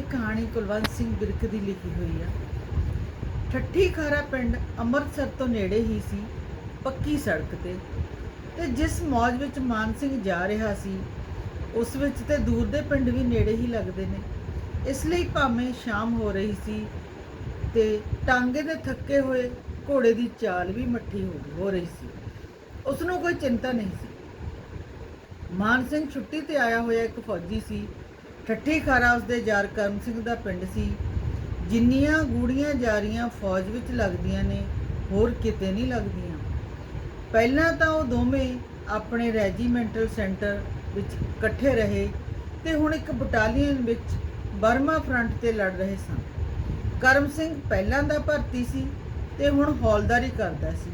कहानी कुलवंत सिंह बिरक की लिखी हुई है। ठट्ठी खारा पिंड अमृतसर तो नेड़े ही सी, पक्की सड़क ते जिस मौज विच मान सिंह जा रहा सी उस विच ते दूर दे पिंड भी नेड़े ही लगदे ने। इसलिए भावें शाम हो रही सी ते टांगे दे थके हुए घोड़े की चाल भी मट्ठी हो रही सी। उसनों कोई चिंता नहीं सी। मान सिंह छुट्टी ते आया होया एक फौजी सी। ठट्ठी खारा उसदे जार करम सिंह दा पिंड सी। जिन्नियां गूड़ियां जारियां फौज विच लगदियां ने होर किते नहीं लगदियां। पहलां तां ਉਹ ਦੋਵੇਂ ਆਪਣੇ ਰੈਜੀਮੈਂਟਲ ਸੈਂਟਰ ਵਿੱਚ ਇਕੱਠੇ ਰਹੇ ਤੇ ਹੁਣ ਇੱਕ ਬਟਾਲੀਅਨ ਵਿੱਚ ਬਰਮਾ ਫਰੰਟ ਤੇ ਲੜ ਰਹੇ ਸਨ। ਕਰਮ ਸਿੰਘ ਪਹਿਲਾਂ ਦਾ ਭਰਤੀ ਸੀ ਤੇ ਹੁਣ ਹੌਲਦਾਰੀ ਕਰਦਾ ਸੀ,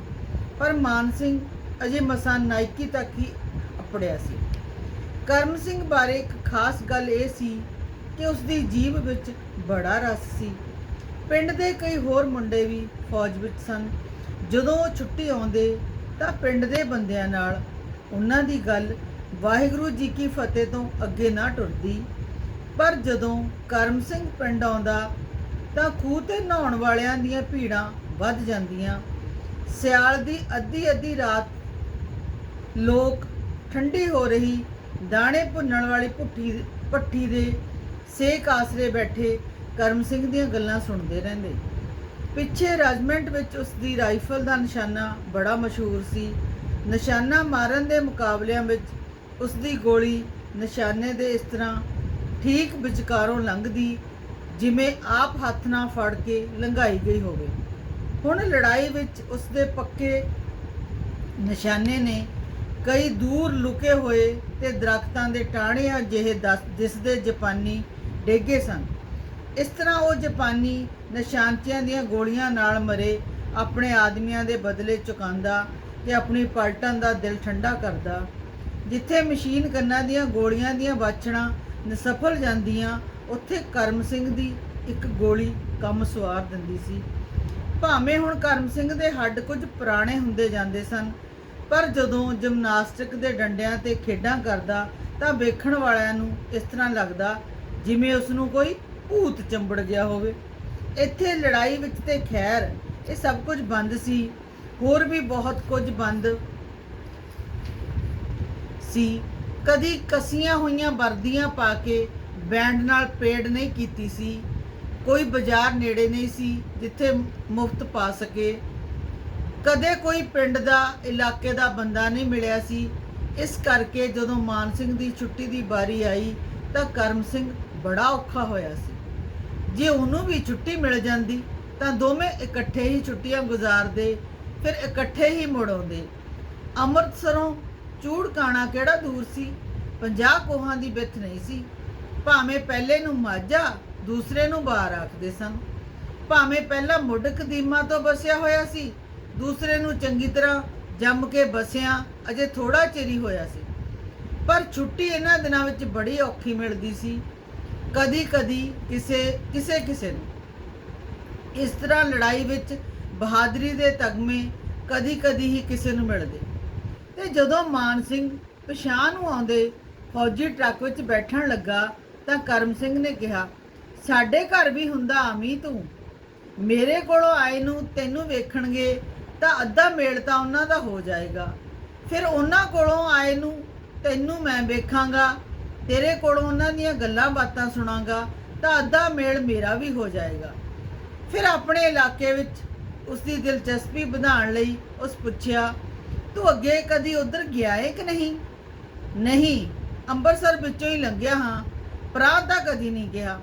ਪਰ ਮਾਨ ਸਿੰਘ ਅਜੇ ਮਸਾਂ ਨਾਇਕੀ ਤੱਕ ਹੀ ਅਪੜਿਆ ਸੀ। ਕਰਮ ਸਿੰਘ ਬਾਰੇ ਇੱਕ ਖਾਸ ਗੱਲ ਇਹ ਸੀ ਕਿ ਉਸ ਦੀ ਜੀਭ ਵਿੱਚ ਬੜਾ ਰਸ ਸੀ। ਪਿੰਡ ਦੇ ਕਈ ਹੋਰ ਮੁੰਡੇ ਵੀ ਫੌਜ ਵਿੱਚ ਸਨ। ਜਦੋਂ ਉਹ ਛੁੱਟੀ ਆਉਂਦੇ ਤਾਂ ਪਿੰਡ ਦੇ ਬੰਦਿਆਂ ਨਾਲ ਉਹਨਾਂ ਦੀ ਗੱਲ ਵਾਹਿਗੁਰੂ ਜੀ ਕੀ ਫਤਿਹ ਤੋਂ ਅੱਗੇ ਨਾ ਟੁਰਦੀ। ਪਰ ਜਦੋਂ ਕਰਮ ਸਿੰਘ ਪਿੰਡ ਆਉਂਦਾ ਤਾਂ ਖੂਹ 'ਤੇ ਨਹਾਉਣ ਵਾਲਿਆਂ ਦੀਆਂ ਭੀੜਾਂ ਵੱਧ ਜਾਂਦੀਆਂ। ਸਿਆਲ ਦੀ ਅੱਧੀ ਰਾਤ ਲੋਕ ਠੰਡੀ ਹੋ ਰਹੀ ਦਾਣੇ ਭੁੰਨਣ ਵਾਲੀ ਭੱਠੀ ਦੇ ਸੇਕ ਆਸਰੇ ਬੈਠੇ ਕਰਮ ਸਿੰਘ ਦੀਆਂ ਗੱਲਾਂ ਸੁਣਦੇ ਰਹਿੰਦੇ। ਪਿੱਛੇ ਰੈਜੀਮੈਂਟ ਵਿੱਚ ਉਸ ਦੀ ਰਾਈਫਲ ਦਾ ਨਿਸ਼ਾਨਾ ਬੜਾ ਮਸ਼ਹੂਰ ਸੀ। ਨਿਸ਼ਾਨਾ ਮਾਰਨ ਦੇ ਮੁਕਾਬਲਿਆਂ ਵਿੱਚ ਉਸ ਦੀ ਗੋਲੀ ਨਿਸ਼ਾਨੇ ਦੇ ਇਸ ਤਰ੍ਹਾਂ ਠੀਕ ਵਿਚਕਾਰੋਂ ਲੰਘਦੀ ਜਿਵੇਂ ਆਪ ਹੱਥ ਨਾਲ ਫੜ ਕੇ ਲੰਘਾਈ ਗਈ ਹੋਵੇ। ਹੁਣ ਲੜਾਈ ਵਿੱਚ ਉਸ ਦੇ ਪੱਕੇ ਨਿਸ਼ਾਨੇ ਨੇ ਕਈ ਦੂਰ ਲੁਕੇ ਹੋਏ ਤੇ ਦਰਖਤਾਂ ਦੇ ਟਾਹਣਿਆਂ ਜਿਹੇ ਦਿਸਦੇ ਜਾਪਾਨੀ ਡੇਗੇ ਸਨ। ਇਸ ਤਰ੍ਹਾਂ ਉਹ ਜਾਪਾਨੀ ਨਿਸ਼ਾਨਚੀਆਂ ਦੀਆਂ ਗੋਲੀਆਂ ਨਾਲ ਮਰੇ ਆਪਣੇ ਆਦਮੀਆਂ ਦੇ ਬਦਲੇ ਚੁਕਾਉਂਦਾ ਤੇ ਆਪਣੀ ਪਲਟਨ ਦਾ ਦਿਲ ਠੰਡਾ ਕਰਦਾ। ਜਿੱਥੇ ਮਸ਼ੀਨ ਗੰਨਾਂ ਦੀਆਂ ਗੋਲੀਆਂ ਦੀਆਂ ਬਾਛੜਾਂ ਨਿਸਫਲ ਜਾਂਦੀਆਂ ਉੱਥੇ ਕਰਮ ਸਿੰਘ ਦੀ ਇੱਕ ਗੋਲੀ ਕੰਮ ਸਵਾਰ ਦਿੰਦੀ ਸੀ। ਭਾਵੇਂ ਹੁਣ ਕਰਮ ਸਿੰਘ ਦੇ ਹੱਡ ਕੁਝ ਪੁਰਾਣੇ ਹੁੰਦੇ ਜਾਂਦੇ ਸਨ, ਪਰ ਜਦੋਂ ਜਿਮਨਾਸਟਿਕ ਦੇ ਡੰਡਿਆਂ ਤੇ ਖੇਡਾਂ ਕਰਦਾ ਤਾਂ ਵੇਖਣ ਵਾਲਿਆਂ ਨੂੰ ਇਸ ਤਰ੍ਹਾਂ ਲੱਗਦਾ ਜਿਵੇਂ ਉਸ ਨੂੰ ਕੋਈ ਭੂਤ ਚੰਬੜ ਗਿਆ ਹੋਵੇ। ਇੱਥੇ ਲੜਾਈ ਵਿੱਚ ਤੇ ਖੈਰ ਇਹ ਸਭ ਕੁਝ ਬੰਦ ਸੀ। ਹੋਰ ਵੀ ਬਹੁਤ ਕੁਝ ਬੰਦ ਸੀ। ਕਦੀ ਕਸੀਆਂ ਹੋਈਆਂ ਵਰਦੀਆਂ ਪਾ ਕੇ ਬੈਂਡ ਨਾਲ ਪੇਡ ਨਹੀਂ ਕੀਤੀ ਸੀ। ਕੋਈ ਬਾਜ਼ਾਰ ਨੇੜੇ ਨਹੀਂ ਸੀ ਜਿੱਥੇ ਮੁਫਤ ਪਾ ਸਕੇ। ਕਦੇ ਕੋਈ ਪਿੰਡ ਦਾ ਇਲਾਕੇ ਦਾ ਬੰਦਾ ਨਹੀਂ ਮਿਲਿਆ ਸੀ। ਇਸ ਕਰਕੇ ਜਦੋਂ ਮਾਨ ਸਿੰਘ ਦੀ ਛੁੱਟੀ ਦੀ ਵਾਰੀ ਆਈ ਤਾਂ ਕਰਮ ਸਿੰਘ ਬੜਾ ਔਖਾ ਹੋਇਆ ਸੀ। ਜੇ ਉਹਨੂੰ ਵੀ ਛੁੱਟੀ ਮਿਲ ਜਾਂਦੀ ਤਾਂ ਦੋਵੇਂ ਇਕੱਠੇ ਹੀ ਛੁੱਟੀਆਂ ਗੁਜ਼ਾਰਦੇ, ਫਿਰ ਇਕੱਠੇ ਹੀ ਮੁੜ ਆਉਂਦੇ। ਅੰਮ੍ਰਿਤਸਰੋਂ ਚੂੜਕਾਣਾ ਕਿਹੜਾ ਦੂਰ ਸੀ, 50 ਕੋਹਾਂ ਦੀ ਵਿੱਥ ਨਹੀਂ ਸੀ। ਭਾਵੇਂ ਪਹਿਲੇ ਨੂੰ ਮਾਝਾ ਦੂਸਰੇ ਨੂੰ ਬਾਰ ਆਖਦੇ ਸਨ। ਭਾਵੇਂ ਪਹਿਲਾ ਮੁੱਢ ਕਦੀਮਾ ਤੋਂ ਬਸਿਆ ਹੋਇਆ ਸੀ, ਦੂਸਰੇ ਨੂੰ ਚੰਗੀ ਤਰ੍ਹਾਂ ਜੰਮ ਕੇ ਬਸਿਆ ਅਜੇ ਥੋੜਾ ਚਿਰ ਹੀ ਹੋਇਆ ਸੀ। ਪਰ ਛੁੱਟੀ ਇਹਨਾਂ ਦਿਨਾਂ ਵਿੱਚ ਬੜੀ ਔਖੀ ਮਿਲਦੀ ਸੀ। ਕਦੀ ਕਿਸੇ ਨੂੰ ਇਸ ਤਰ੍ਹਾਂ ਲੜਾਈ ਵਿੱਚ ਬਹਾਦਰੀ ਦੇ ਤਗਮੇ ਕਦੀ ਹੀ ਕਿਸੇ ਨੂੰ ਮਿਲਦੇ। ਤੇ ਜਦੋਂ ਮਾਨ ਸਿੰਘ ਪਛਾਣ ਨੂੰ ਆਉਂਦੇ ਫੌਜੀ ਟਰੱਕ ਵਿੱਚ ਬੈਠਣ ਲੱਗਾ ਤਾਂ ਕਰਮ ਸਿੰਘ ਨੇ ਕਿਹਾ, ਸਾਡੇ ਘਰ ਵੀ ਹੁੰਦਾ ਆਮੀ ਤੂੰ। ਮੇਰੇ ਕੋਲੋਂ ਆਏ ਨੂੰ ਤੈਨੂੰ ਵੇਖਣਗੇ ਤਾਂ ਅੱਧਾ ਮੇਲ ਤਾਂ ਉਹਨਾਂ ਦਾ ਹੋ ਜਾਏਗਾ। ਫਿਰ ਉਹਨਾਂ ਕੋਲੋਂ ਆਏ ਨੂੰ ਤੈਨੂੰ ਮੈਂ ਵੇਖਾਂਗਾ, ਤੇਰੇ ਕੋਲੋਂ ਉਹਨਾਂ ਦੀਆਂ ਗੱਲਾਂ ਬਾਤਾਂ ਸੁਣਾਂਗਾ ਤਾਂ ਅੱਧਾ ਮੇਲ ਮੇਰਾ ਵੀ ਹੋ ਜਾਏਗਾ। ਫਿਰ ਆਪਣੇ ਇਲਾਕੇ ਵਿੱਚ ਉਸ ਦੀ ਦਿਲਚਸਪੀ ਵਧਾਉਣ ਲਈ ਉਸ ਪੁੱਛਿਆ, ਤੂੰ ਅੱਗੇ ਕਦੀ ਉੱਧਰ ਗਿਆ ਏ ਕਿ ਨਹੀਂ? ਨਹੀਂ, ਅੰਮ੍ਰਿਤਸਰ ਵਿੱਚੋਂ ਹੀ ਲੰਘਿਆ ਹਾਂ, ਪ੍ਰਾਂਤ ਦਾ ਕਦੀ ਨਹੀਂ ਗਿਆ।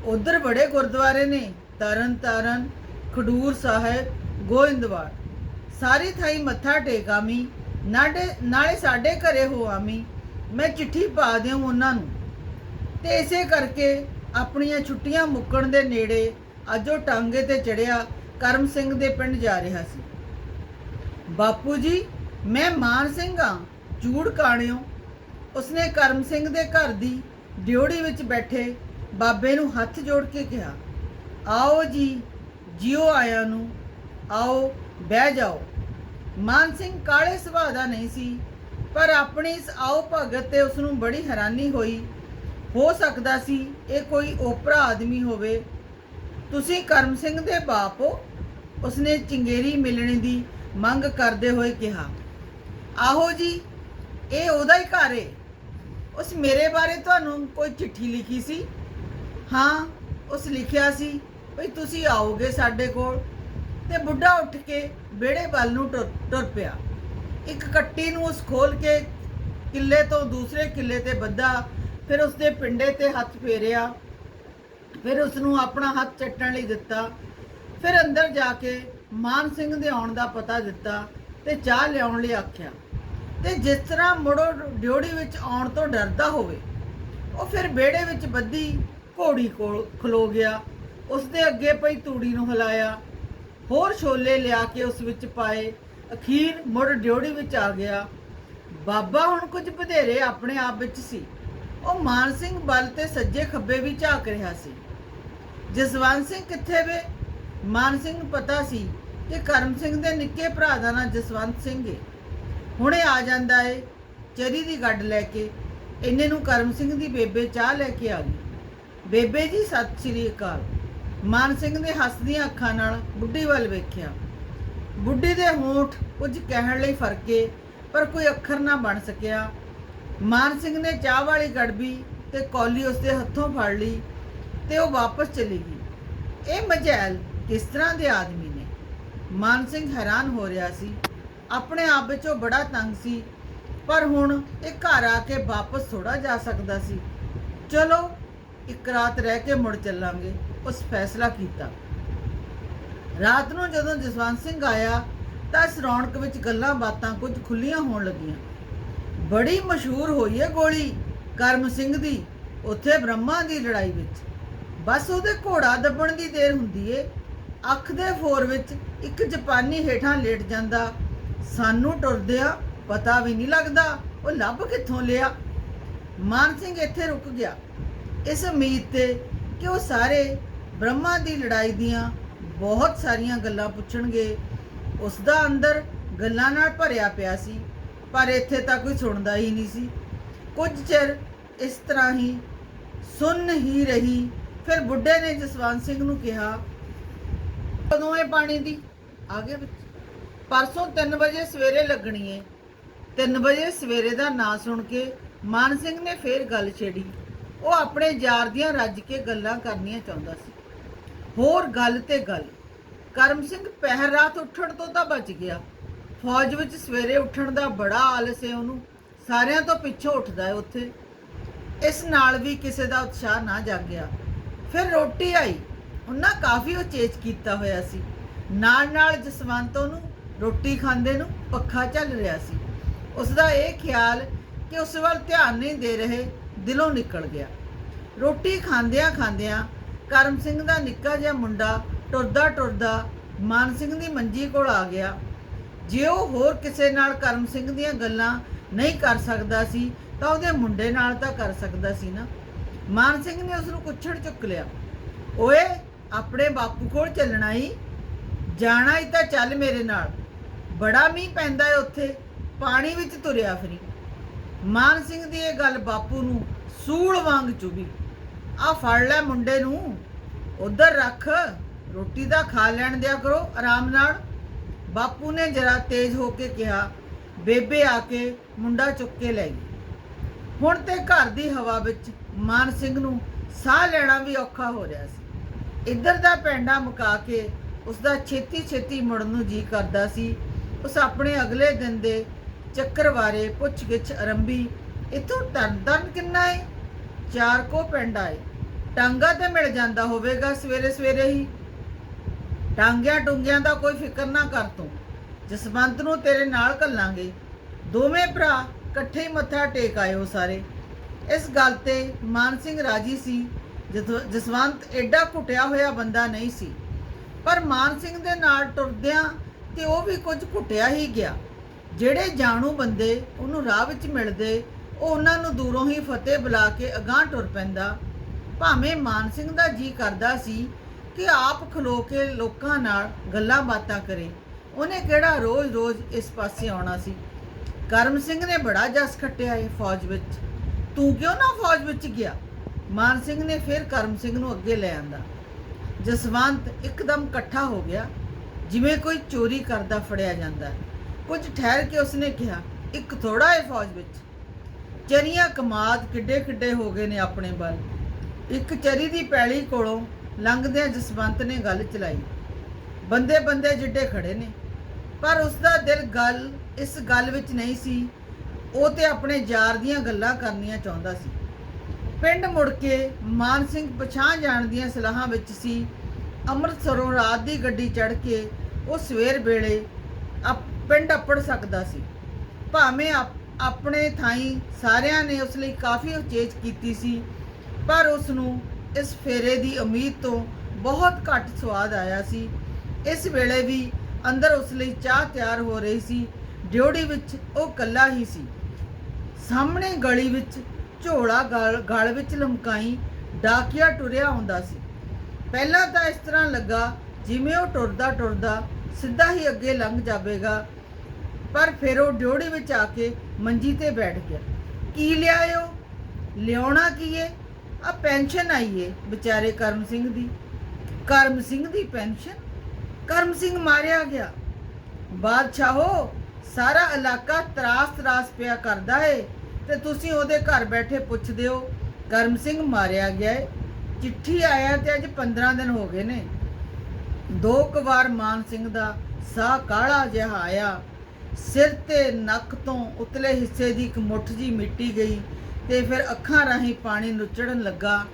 ਉੱਧਰ ਬੜੇ ਗੁਰਦੁਆਰੇ ਨੇ, ਤਰਨ ਤਾਰਨ, ਖਡੂਰ ਸਾਹਿਬ, ਗੋਇੰਦਵਾਲ, ਸਾਰੀ ਥਾਈ ਮੱਥਾ ਟੇਕ ਆਵੀਂ, ਨਾਲੇ ਸਾਡੇ ਘਰੇ ਹੋ ਆਵੀਂ। ਮੈਂ ਚਿੱਠੀ ਪਾ ਦਿਆਂ ਉਹਨਾਂ ਨੂੰ। ਤੇ ਇਸੇ ਕਰਕੇ ਆਪਣੀਆਂ ਛੁੱਟੀਆਂ ਮੁੱਕਣ ਦੇ ਨੇੜੇ ਅੱਜ ਉਹ ਟਾਂਗੇ ਤੇ ਚੜਿਆ ਕਰਮ ਸਿੰਘ ਦੇ ਪਿੰਡ ਜਾ ਰਿਹਾ ਸੀ। ਬਾਪੂ ਜੀ, ਮੈਂ ਮਾਨ ਸਿੰਘ ਹਾਂ, ਚੂੜਕਾਣਿਓ। ਉਸਨੇ ਕਰਮ ਸਿੰਘ ਦੇ ਘਰ ਦੀ ਡਿਓੜੀ ਵਿੱਚ ਬੈਠੇ ਬਾਬੇ ਨੂੰ ਹੱਥ ਜੋੜ ਕੇ ਕਿਹਾ, ਆਓ ਜੀ, ਜਿਉ ਆਇਆਂ ਨੂੰ, ਆਓ ਬਹਿ ਜਾਓ। ਮਾਨ ਸਿੰਘ ਕਾਲੇ ਸੁਭਾਅ ਦਾ ਨਹੀਂ ਸੀ, ਪਰ ਆਪਣੀ ਇਸ ਆਓ ਭਗਤ ਤੇ ਉਸ ਨੂੰ ਬੜੀ ਹੈਰਾਨੀ ਹੋਈ ਹੋ ਸਕਦਾ ਸੀ ਇਹ ਕੋਈ ਓਪਰਾ ਆਦਮੀ ਹੋਵੇ। ਤੁਸੀਂ ਕਰਮ ਸਿੰਘ ਦੇ ਬਾਪ ਹੋ? ਉਸਨੇ ਚਿੰਗੇਰੀ ਮਿਲਣੇ ਦੀ ਮੰਗ ਕਰਦੇ ਹੋਏ ਕਿਹਾ। ਆਹੋ ਜੀ, ਇਹ ਉਹਦਾ ਹੀ ਘਰ ਏ। ਉਸ ਮੇਰੇ ਬਾਰੇ ਤੁਹਾਨੂੰ ਕੋਈ ਚਿੱਠੀ ਲਿਖੀ ਸੀ? ਹਾਂ, ਉਸ ਲਿਖਿਆ ਸੀ ਭਈ ਤੁਸੀਂ ਆਓਗੇ ਸਾਡੇ ਕੋਲ। ਤੇ ਬੁੱਢਾ ਉੱਠ ਕੇ ਵਿਹੜੇ ਵੱਲ ਨੂੰ ਤੁਰ ਪਿਆ। ਇੱਕ ਕੱਟੀ ਨੂੰ ਉਸ ਖੋਲ ਕੇ ਕਿੱਲੇ ਤੋਂ ਦੂਸਰੇ ਕਿੱਲੇ ਤੇ ਬੱਧਾ, ਫਿਰ ਉਸਦੇ ਪਿੰਡੇ ਤੇ ਹੱਥ ਫੇਰਿਆ, ਫਿਰ ਉਸਨੂੰ ਆਪਣਾ ਹੱਥ ਚੱਟਣ ਲਈ ਦਿੱਤਾ। ਫਿਰ ਅੰਦਰ ਜਾ ਕੇ ਮਾਨ ਸਿੰਘ ਦੇ ਆਉਣ ਦਾ ਪਤਾ ਦਿੱਤਾ ਤੇ ਚਾਹ ਲਿਆਉਣ ਲਈ ਆਖਿਆ। ਤੇ ਜਿਸ ਤਰ੍ਹਾਂ ਮੁੜੋ ਡਿਓੜੀ ਵਿੱਚ ਆਉਣ ਤੋਂ ਡਰਦਾ ਹੋਵੇ, ਉਹ ਫਿਰ ਵਿਹੜੇ ਵਿੱਚ ਬੱਧੀ ਘੋੜੀ ਕੋਲ ਖਲੋ ਗਿਆ। ਉਸਦੇ ਅੱਗੇ ਪਈ ਤੂੜੀ ਨੂੰ ਹਿਲਾਇਆ, ਹੋਰ ਛੋਲੇ ਲਿਆ ਕੇ ਉਸ ਵਿੱਚ ਪਾਏ। ਅਖੀਰ ਮੁੜ ਡਿਓੜੀ ਵਿੱਚ ਆ ਗਿਆ। ਬਾਬਾ ਹੁਣ ਕੁਝ ਵਧੇਰੇ ਆਪਣੇ ਆਪ ਵਿੱਚ ਸੀ। ਉਹ ਮਾਨ ਸਿੰਘ ਵੱਲ ਤੇ ਸੱਜੇ ਖੱਬੇ ਵੀ ਝਾਕ ਰਿਹਾ ਸੀ। ਜਸਵੰਤ ਸਿੰਘ ਕਿੱਥੇ ਵੇ? ਮਾਨ ਸਿੰਘ ਨੂੰ ਪਤਾ ਸੀ ਕਿ ਕਰਮ ਸਿੰਘ ਦੇ ਨਿੱਕੇ ਭਰਾ ਦਾ ਨਾਂ ਜਸਵੰਤ ਸਿੰਘ ਏ। ਹੁਣੇ ਆ ਜਾਂਦਾ ਏ ਚਰੀ ਦੀ ਗੱਡ ਲੈ ਕੇ। ਇੰਨੇ ਨੂੰ ਕਰਮ ਸਿੰਘ ਦੀ ਬੇਬੇ ਚਾਹ ਲੈ ਕੇ ਆ ਗਈ। ਬੇਬੇ ਜੀ ਸਤਿ ਸ੍ਰੀ ਅਕਾਲ। ਮਾਨ ਸਿੰਘ ਨੇ ਹੱਸਦੀਆਂ ਅੱਖਾਂ ਨਾਲ ਬੁੱਢੀ ਵੱਲ ਵੇਖਿਆ। ਬੁੱਢੀ ਦੇ ਹੋਂਠ ਕੁਝ ਕਹਿਣ ਲਈ ਫਰਕੇ, ਪਰ ਕੋਈ ਅੱਖਰ ਨਾ ਬਣ ਸਕਿਆ। ਮਾਨ ਸਿੰਘ ਨੇ ਚਾਹ ਵਾਲੀ ਗੜਬੀ ਤੇ ਕੌਲੀ ਉਸਦੇ ਹੱਥੋਂ ਫੜ ਲਈ ਤੇ ਉਹ ਵਾਪਸ ਚਲੀ ਗਈ। ਇਹ ਮਜੈਲ ਕਿਸ ਤਰ੍ਹਾਂ ਦੇ ਆਦਮੀ ਨੇ? ਮਾਨ ਸਿੰਘ ਹੈਰਾਨ ਹੋ ਰਿਹਾ ਸੀ। ਆਪਣੇ ਆਪ ਵਿੱਚ ਉਹ ਬੜਾ ਤੰਗ ਸੀ, ਪਰ ਹੁਣ ਇਹ ਘਰ ਆ ਕੇ ਵਾਪਸ ਥੋੜਾ ਜਾ ਸਕਦਾ ਸੀ। ਚਲੋ ਇੱਕ ਰਾਤ ਰਹਿ ਕੇ ਮੁੜ ਚੱਲਾਂਗੇ, ਉਸ ਫੈਸਲਾ ਕੀਤਾ। ਰਾਤ ਨੂੰ ਜਦੋਂ ਜਸਵੰਤ ਸਿੰਘ ਆਇਆ ਤਾਂ ਇਸ ਰੌਣਕ ਵਿੱਚ ਗੱਲਾਂ ਬਾਤਾਂ ਕੁਝ ਖੁੱਲੀਆਂ ਹੋਣ ਲੱਗੀਆਂ। ਬੜੀ ਮਸ਼ਹੂਰ ਹੋਈ ਹੈ ਗੋਲੀ ਕਰਮ ਸਿੰਘ ਦੀ ਉੱਥੇ ਬ੍ਰਹਮਾ ਦੀ ਲੜਾਈ ਵਿੱਚ। ਬਸ ਉਹਦੇ ਘੋੜਾ ਦੱਬਣ ਦੀ ਦੇਰ ਹੁੰਦੀ ਏ। ਅੱਖ ਦੇ ਫੋਰ ਵਿੱਚ ਇੱਕ ਜਾਪਾਨੀ ਹੇਠਾਂ ਲੇਟ ਜਾਂਦਾ। ਸਾਨੂੰ ਟੁਰਦਿਆਂ ਪਤਾ ਵੀ ਨਹੀਂ ਲੱਗਦਾ ਉਹ ਲੱਭ ਕਿੱਥੋਂ ਲਿਆ। ਮਾਨ ਸਿੰਘ ਇੱਥੇ ਰੁਕ ਗਿਆ, ਇਸ ਉਮੀਦ ਤੇ ਕਿ ਉਹ ਸਾਰੇ ਬ੍ਰਹਮਾ ਦੀ ਲੜਾਈ ਦੀਆਂ ਬਹੁਤ ਸਾਰੀਆਂ ਗੱਲਾਂ ਪੁੱਛਣਗੇ। ਉਸ ਦਾ ਅੰਦਰ ਗੱਲਾਂ ਨਾਲ ਭਰਿਆ ਪਿਆ ਸੀ, ਪਰ ਇੱਥੇ ਤਾਂ ਕੋਈ ਸੁਣਦਾ ਹੀ ਨਹੀਂ ਸੀ। ਕੁਝ ਚਿਰ ਇਸ ਤਰ੍ਹਾਂ ਹੀ ਸੁਣ ਹੀ ਰਹੀ। ਫਿਰ ਬੁੱਢੇ ਨੇ ਜਸਵੰਤ ਸਿੰਘ ਨੂੰ ਕਿਹਾ, ਕਦੋਂ ਇਹ ਪਾਣੀ ਦੀ ਆਗੇ ਵਿੱਚ? ਪਰਸੋਂ 3 ਵਜੇ ਸਵੇਰੇ ਲੱਗਣੀ ਏ। 3 ਵਜੇ ਸਵੇਰੇ ਦਾ ਨਾਂ ਸੁਣ ਕੇ ਮਾਨ ਸਿੰਘ ਨੇ ਫੇਰ ਗੱਲ ਛੇੜੀ। ਉਹ ਆਪਣੇ ਯਾਰ ਦੀਆਂ ਰੱਜ ਕੇ ਗੱਲਾਂ ਕਰਨੀਆਂ ਚਾਹੁੰਦਾ ਸੀ। ਹੋਰ ਗੱਲ ਤੇ ਗੱਲ। ਕਰਮ ਸਿੰਘ ਪਹਿਰ ਰਾਤ ਉੱਠਣ ਤੋਂ ਤਾਂ ਬਚ ਗਿਆ। ਫੌਜ ਵਿੱਚ ਸਵੇਰੇ ਉੱਠਣ ਦਾ ਬੜਾ ਆਲਸ ਹੈ ਉਹਨੂੰ, ਸਾਰਿਆਂ ਤੋਂ ਪਿੱਛੋਂ ਉੱਠਦਾ ਹੈ ਉੱਥੇ। ਇਸ ਨਾਲ ਵੀ ਕਿਸੇ ਦਾ ਉਤਸ਼ਾਹ ਨਾ ਜਾਗਿਆ। ਫਿਰ ਰੋਟੀ ਆਈ। ਉਹਨਾਂ ਕਾਫੀ ਉਚੇਚ ਕੀਤਾ ਹੋਇਆ ਸੀ। ਨਾਲ ਨਾਲ ਜਸਵੰਤ ਉਹਨੂੰ ਰੋਟੀ ਖਾਂਦੇ ਨੂੰ ਪੱਖਾ ਚੱਲ ਰਿਹਾ ਸੀ। ਉਸ ਦਾ ਇਹ ਖਿਆਲ ਕਿ ਉਸ ਵੱਲ ਧਿਆਨ ਨਹੀਂ ਦੇ ਰਹੇ ਦਿਲੋਂ ਨਿਕਲ ਗਿਆ। ਰੋਟੀ ਖਾਂਦਿਆਂ ਖਾਂਦਿਆਂ ਕਰਮ ਸਿੰਘ ਦਾ ਨਿੱਕਾ ਜਿਹਾ ਮੁੰਡਾ ਟੁਰਦਾ ਟੁਰਦਾ ਮਾਨ ਸਿੰਘ ਦੀ ਮੰਜੀ ਕੋਲ ਆ ਗਿਆ। ਜੇ ਉਹ ਹੋਰ ਕਿਸੇ ਨਾਲ ਕਰਮ ਸਿੰਘ ਦੀਆਂ ਗੱਲਾਂ ਨਹੀਂ ਕਰ ਸਕਦਾ ਸੀ ਤਾਂ ਉਹਦੇ ਮੁੰਡੇ ਨਾਲ ਤਾਂ ਕਰ ਸਕਦਾ ਸੀ ਨਾ। ਮਾਨ ਸਿੰਘ ਨੇ ਉਸ ਨੂੰ ਕੁੱਛੜ ਚੁੱਕ ਲਿਆ। ਓਏ, ਆਪਣੇ ਬਾਪੂ ਕੋਲ ਚੱਲਣਾ ਹੀ? ਜਾਣਾ ਹੀ ਤਾਂ ਚੱਲ ਮੇਰੇ ਨਾਲ। ਬੜਾ ਮੀਂਹ ਪੈਂਦਾ ਏ ਉੱਥੇ, ਪਾਣੀ ਵਿੱਚ ਤੁਰਿਆ ਫਿਰੀ। ਮਾਨ ਸਿੰਘ ਦੀ ਇਹ ਗੱਲ ਬਾਪੂ ਨੂੰ ਸੂਲ ਵਾਂਗ ਚੁਭੀ। ਆ ਫੜ ਲੈ ਮੁੰਡੇ ਨੂੰ, ਉਧਰ ਰੱਖ, ਰੋਟੀ ਦਾ ਖਾ ਲੈਣ ਦਿਆ ਕਰੋ ਆਰਾਮ ਨਾਲ। ਬਾਪੂ ਨੇ ਜਰਾ ਤੇਜ਼ ਹੋ ਕੇ ਕਿਹਾ। ਬੇਬੇ ਆ ਕੇ ਮੁੰਡਾ ਚੁੱਕ ਕੇ ਲੈ ਗਈ। ਹੁਣ ਤੇ ਘਰ ਦੀ ਹਵਾ ਵਿੱਚ ਮਾਨ ਸਿੰਘ ਨੂੰ ਸਾਹ ਲੈਣਾ ਵੀ ਔਖਾ ਹੋ ਰਿਹਾ ਸੀ। ਇੱਧਰ ਦਾ ਪੈਂਡਾ ਮੁਕਾ ਕੇ ਉਸਦਾ ਛੇਤੀ ਛੇਤੀ ਮੁੜਨ ਨੂੰ ਜੀ ਕਰਦਾ ਸੀ। ਉਸ ਆਪਣੇ ਅਗਲੇ ਦਿਨ ਦੇ ਚੱਕਰ ਬਾਰੇ ਪੁੱਛ ਗਿੱਛ ਆਰੰਭੀ। ਇੱਥੋਂ ਤਰਨਤਾਰਨ ਕਿੰਨਾ ਏ? 4 ਕੋ ਪਿੰਡ ਆਏ। ਟਾਂਗਾ ਤੇ ਮਿਲ ਜਾਂਦਾ ਹੋਵੇਗਾ ਸਵੇਰੇ ਸਵੇਰੇ ਹੀ। ਟਾਂਗਿਆਂ ਟੁੰਗਿਆਂ ਦਾ ਕੋਈ ਫਿਕਰ ਨਾ ਕਰ ਤੂੰ, ਜਸਵੰਤ ਨੂੰ ਤੇਰੇ ਨਾਲ ਘੱਲਾਂਗੇ। ਦੋਵੇਂ ਭਰਾ ਇਕੱਠੇ ਹੀ ਮੱਥਾ ਟੇਕ ਆਏ ਉਹ ਸਾਰੇ। ਇਸ ਗੱਲ ਤੇ ਮਾਨ ਸਿੰਘ ਰਾਜੀ ਸੀ। ਜਸਵੰਤ ਐਡਾ ਘੁੱਟਿਆ ਹੋਇਆ ਬੰਦਾ ਨਹੀਂ ਸੀ, ਪਰ ਮਾਨ ਸਿੰਘ ਦੇ ਨਾਲ ਟੁਰਦਿਆਂ ਤੇ ਉਹ ਵੀ ਕੁਝ ਘੁੱਟਿਆ ਹੀ ਗਿਆ। ਜਿਹੜੇ ਜਾਣੂ ਬੰਦੇ ਉਹਨੂੰ ਰਾਹ ਵਿੱਚ ਮਿਲਦੇ, ਉਹ ਉਹਨਾਂ ਨੂੰ ਦੂਰੋਂ ਹੀ ਫਤਿਹ ਬੁਲਾ ਕੇ ਅਗਾਂਹ ਟੁਰ ਪੈਂਦਾ। ਭਾਵੇਂ ਮਾਨ ਸਿੰਘ ਦਾ ਜੀ ਕਰਦਾ ਸੀ ਕਿ ਆਪ ਖਲੋ ਕੇ ਲੋਕਾਂ ਨਾਲ ਗੱਲਾਂ ਬਾਤਾਂ ਕਰੇ। ਉਹਨੇ ਕਿਹੜਾ ਰੋਜ਼-ਰੋਜ਼ ਇਸ ਪਾਸੇ ਆਉਣਾ ਸੀ। ਕਰਮ ਸਿੰਘ ਨੇ ਬੜਾ ਜਸ ਖੱਟਿਆ ਏ ਫੌਜ ਵਿੱਚ। ਤੂੰ ਕਿਉਂ ਨਾ ਫੌਜ ਵਿੱਚ ਗਿਆ? ਮਾਨ ਸਿੰਘ ਨੇ ਫਿਰ ਕਰਮ ਸਿੰਘ ਨੂੰ ਅੱਗੇ ਲੈ ਆਂਦਾ। ਜਸਵੰਤ ਇੱਕਦਮ ਇਕੱਠਾ ਹੋ ਗਿਆ, ਜਿਵੇਂ ਕੋਈ ਚੋਰੀ ਕਰਦਾ ਫੜਿਆ ਜਾਂਦਾ। ਕੁਝ ਠਹਿਰ ਕੇ ਉਸਨੇ ਕਿਹਾ, ਇੱਕ ਥੋੜਾ ਹੈ ਫੌਜ ਵਿੱਚ, ਚਰੀਆਂ ਕਮਾਦ ਕਿੱਡੇ ਕਿੱਡੇ ਹੋ ਗਏ ਨੇ ਆਪਣੇ ਵੱਲ। ਇੱਕ ਚਰੀ ਦੀ ਪੈਲੀ ਕੋਲੋਂ ਲੰਘਦਿਆਂ ਜਸਵੰਤ ਨੇ ਗੱਲ ਚਲਾਈ, ਬੰਦੇ ਬੰਦੇ ਜਿੱਡੇ ਖੜੇ ਨੇ। ਪਰ ਉਸਦਾ ਦਿਲ ਇਸ ਗੱਲ ਵਿੱਚ ਨਹੀਂ ਸੀ। ਉਹ ਤੇ ਆਪਣੇ ਯਾਰ ਦੀਆਂ ਗੱਲਾਂ ਕਰਨੀਆਂ ਚਾਹੁੰਦਾ ਸੀ। ਪਿੰਡ ਮੁੜ ਕੇ ਮਾਨ ਸਿੰਘ ਪਛਾਣ ਜਾਣ ਦੀਆਂ ਸਲਾਹਾਂ ਵਿੱਚ ਸੀ। ਅੰਮ੍ਰਿਤਸਰੋਂ ਰਾਤ ਦੀ ਗੱਡੀ ਚੜ੍ਹ ਕੇ ਉਹ ਸਵੇਰ ਵੇਲੇ ਪਿੰਡ ਅੱਪੜ ਸਕਦਾ ਸੀ। ਭਾਵੇਂ ਆਪਣੇ ਥਾਈਂ ਸਾਰਿਆਂ ਨੇ ਉਸ ਲਈ ਕਾਫੀ ਉਚੇਚ ਕੀਤੀ ਸੀ, ਪਰ ਉਸ ਨੂੰ ਇਸ ਫੇਰੇ ਦੀ ਉਮੀਦ ਤੋਂ ਬਹੁਤ ਘੱਟ ਸਵਾਦ ਆਇਆ ਸੀ। ਇਸ ਵੇਲੇ ਵੀ ਅੰਦਰ ਉਸ ਲਈ ਚਾਹ ਤਿਆਰ ਹੋ ਰਹੀ ਸੀ। ਡਿਉੜੀ ਵਿੱਚ ਉਹ ਇਕੱਲਾ ਹੀ ਸੀ। ਸਾਹਮਣੇ ਗਲੀ ਵਿੱਚ ਝੋਲਾ ਗਲ ਵਿੱਚ ਲਮਕਾਈ ਡਾਕੀਆ ਟੁਰਿਆ ਆਉਂਦਾ ਸੀ। ਪਹਿਲਾਂ ਤਾਂ ਇਸ ਤਰ੍ਹਾਂ ਲੱਗਾ ਜਿਵੇਂ ਉਹ ਟੁਰਦਾ ਟੁਰਦਾ ਸਿੱਧਾ ਹੀ ਅੱਗੇ ਲੰਘ ਜਾਵੇਗਾ, ਪਰ ਫਿਰ ਉਹ ਡਿਉੜੀ ਵਿੱਚ ਆ ਕੇ ਮੰਜੀ ਤੇ ਬੈਠ ਗਿਆ। ਕੀ ਲਿਆਇਓ? ਲਿਆਉਣਾ ਕੀ ਏ? ਆ ਪੈਨਸ਼ਨ ਆਈ ਏ ਵਿਚਾਰੇ ਕਰਮ ਸਿੰਘ ਦੀ। ਕਰਮ ਸਿੰਘ ਦੀ ਪੈਨਸ਼ਨ? ਕਰਮ ਸਿੰਘ ਮਾਰਿਆ ਗਿਆ? ਬਾਦਸ਼ਾਹੋ, ਸਾਰਾ ਇਲਾਕਾ ਤਰਾਸ ਪਿਆ ਕਰਦਾ ਏ ਤੇ ਤੁਸੀਂ ਉਹਦੇ ਘਰ ਬੈਠੇ ਪੁੱਛਦੇ ਹੋ ਕਰਮ ਸਿੰਘ ਮਾਰਿਆ ਗਿਆ ਏ। ਚਿੱਠੀ ਆਇਆ ਤੇ ਅੱਜ 15 ਦਿਨ ਹੋ ਗਏ ਨੇ। 2 ਕੁ ਵਾਰ ਮਾਨ ਸਿੰਘ ਦਾ ਸਾਹ ਕਾਲਾ ਜਿਹਾ ਆਇਆ। ਸਿਰ ਤੇ ਨੱਕ ਤੋਂ ਉਤਲੇ ਹਿੱਸੇ ਦੀ ਇੱਕ ਮੁੱਠ ਜੀ ਮਿੱਟੀ ਗਈ ਤੇ ਫਿਰ ਅੱਖਾਂ ਰਾਹੀਂ ਪਾਣੀ ਨੁਚੜਨ ਲੱਗਾ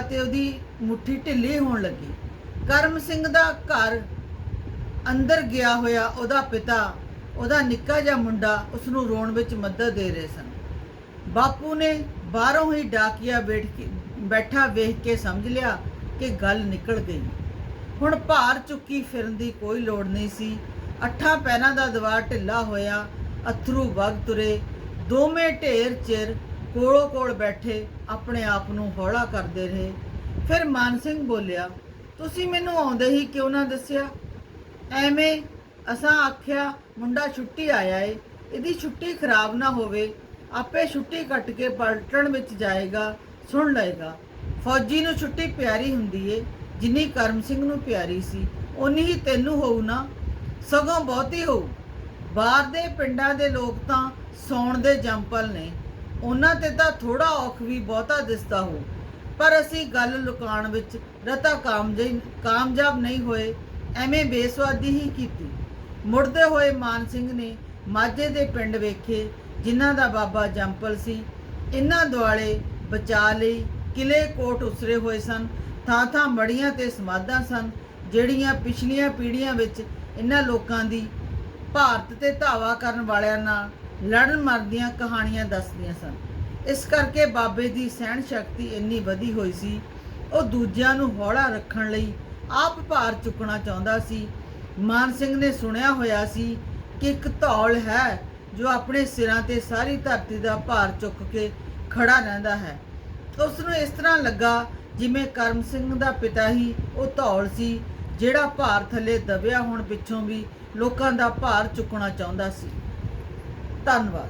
ਤੇ ਉਹਦੀ ਮੁੱਠੀ ਢਿੱਲੀ ਹੋਣ ਲੱਗੀ। ਕਰਮ ਸਿੰਘ ਦਾ ਘਰ ਅੰਦਰ ਗਿਆ ਹੋਇਆ ਉਹਦਾ ਪਿਤਾ, ਉਹਦਾ ਨਿੱਕਾ ਜਿਹਾ ਮੁੰਡਾ ਉਸ ਨੂੰ ਰੋਣ ਵਿੱਚ ਮਦਦ ਦੇ ਰਹੇ ਸਨ। ਬਾਪੂ ਨੇ ਬਾਹਰੋਂ ਹੀ ਡਾਕੀਆ ਬੈਠਾ ਵੇਖ ਕੇ ਸਮਝ ਲਿਆ ਕਿ ਗੱਲ ਨਿਕਲ ਗਈ। ਹੁਣ ਭਾਰ ਚੁੱਕੀ ਫਿਰਨ ਦੀ ਕੋਈ ਲੋੜ ਨਹੀਂ ਸੀ। 8 ਪੈਰਾਂ ਦਾ ਦੀਵਾਰ ਢਿੱਲਾ ਹੋਇਆ, ਅਥਰੂ ਵਗ ਤੁਰੇ। ਦੋਵੇਂ ਢੇਰ ਚਿਰ ਕੋਲੋਂ ਕੋਲ ਬੈਠੇ ਆਪਣੇ ਆਪ ਨੂੰ ਹੌਲਾ ਕਰਦੇ ਰਹੇ। ਫਿਰ ਮਾਨ ਸਿੰਘ ਬੋਲਿਆ, ਤੁਸੀਂ ਮੈਨੂੰ ਆਉਂਦੇ ਹੀ ਕਿਉਂ ਨਾ ਦੱਸਿਆ? ਐਵੇਂ ਅਸਾਂ ਆਖਿਆ ਮੁੰਡਾ ਛੁੱਟੀ ਆਇਆ ਏ, ਇਹਦੀ ਛੁੱਟੀ ਖਰਾਬ ਨਾ ਹੋਵੇ, ਆਪੇ ਛੁੱਟੀ ਕੱਟ ਕੇ ਪਲਟਣ ਵਿੱਚ ਜਾਏਗਾ, ਸੁਣ ਲਏਗਾ। ਫੌਜੀ ਨੂੰ ਛੁੱਟੀ ਪਿਆਰੀ ਹੁੰਦੀ ਏ, ਜਿੰਨੀ ਕਰਮ ਸਿੰਘ ਨੂੰ ਪਿਆਰੀ ਸੀ ਓਨੀ ਹੀ ਤੈਨੂੰ ਹੋਊ ਨਾ, ਸਗੋਂ ਬਹੁਤੀ ਹੋਊ। ਬਾਹਰ ਦੇ ਪਿੰਡਾਂ ਦੇ ਲੋਕ ਤਾਂ ਸੌਣ ਦੇ ਜੰਪਲ ਨੇ, ਉਹਨਾਂ ਤੇ ਤਾਂ ਥੋੜਾ ਔਖ ਵੀ ਬਹੁਤਾ ਦਿਸਦਾ ਹੋ, ਪਰ ਅਸੀਂ ਗੱਲ ਲੁਕਾਉਣ ਵਿੱਚ ਰਤਾ ਕਾਮਯਾਬ ਨਹੀਂ ਹੋਏ, ਐਵੇਂ ਬੇਸਵਾਦੀ ਹੀ ਕੀਤੀ। ਮੁੜਦੇ ਹੋਏ ਮਾਨ ਸਿੰਘ ਨੇ ਮਾਝੇ ਦੇ ਪਿੰਡ ਵੇਖੇ ਜਿਨ੍ਹਾਂ ਦਾ ਬਾਬਾ ਜੰਪਲ ਸੀ। ਇਹਨਾਂ ਦੁਆਲੇ ਬਚਾ ਲਈ ਕਿਲੇ ਕੋਟ ਉਸਰੇ ਹੋਏ ਸਨ। ਥਾਂ ਮੜੀਆਂ ਤੇ ਸਮਾਧਾਂ ਸਨ, ਜਿਹੜੀਆਂ ਪਿਛਲੀਆਂ ਪੀੜ੍ਹੀਆਂ ਵਿੱਚ ਇਹਨਾਂ ਲੋਕਾਂ ਦੀ ਭਾਰਤ ਤੇ ਧਾਵਾ ਕਰਨ ਵਾਲਿਆਂ ਨਾਲ ਲੜਨ ਮਰਦੀਆਂ ਕਹਾਣੀਆਂ ਦੱਸਦੀਆਂ ਸਨ। ਇਸ ਕਰਕੇ ਬਾਬੇ ਦੀ ਸਹਿਣ ਸ਼ਕਤੀ ਇੰਨੀ ਵਧੀ ਹੋਈ ਸੀ। ਉਹ ਦੂਜਿਆਂ ਨੂੰ ਹੌਲਾ ਰੱਖਣ ਲਈ ਆਪ ਭਾਰ ਚੁੱਕਣਾ ਚਾਹੁੰਦਾ ਸੀ। ਮਾਨ ਸਿੰਘ ਨੇ ਸੁਣਿਆ ਹੋਇਆ ਸੀ ਕਿ ਇੱਕ ਧੌਲ ਹੈ ਜੋ ਆਪਣੇ ਸਿਰਾਂ ਤੇ ਸਾਰੀ ਧਰਤੀ ਦਾ ਭਾਰ ਚੁੱਕ ਕੇ ਖੜਾ ਰਹਿੰਦਾ ਹੈ। ਉਸ ਨੂੰ ਇਸ ਤਰ੍ਹਾਂ ਲੱਗਾ ਜਿਵੇਂ ਕਰਮ ਸਿੰਘ ਦਾ ਪਿਤਾ ਹੀ ਉਹ ਧੌਲ ਸੀ, ਜਿਹੜਾ ਭਾਰ ਥੱਲੇ ਦਬਿਆ ਹੋਣ ਪਿੱਛੋਂ ਵੀ ਲੋਕਾਂ ਦਾ ਭਾਰ ਚੁੱਕਣਾ ਚਾਹੁੰਦਾ ਸੀ। ਧੰਨਵਾਦ।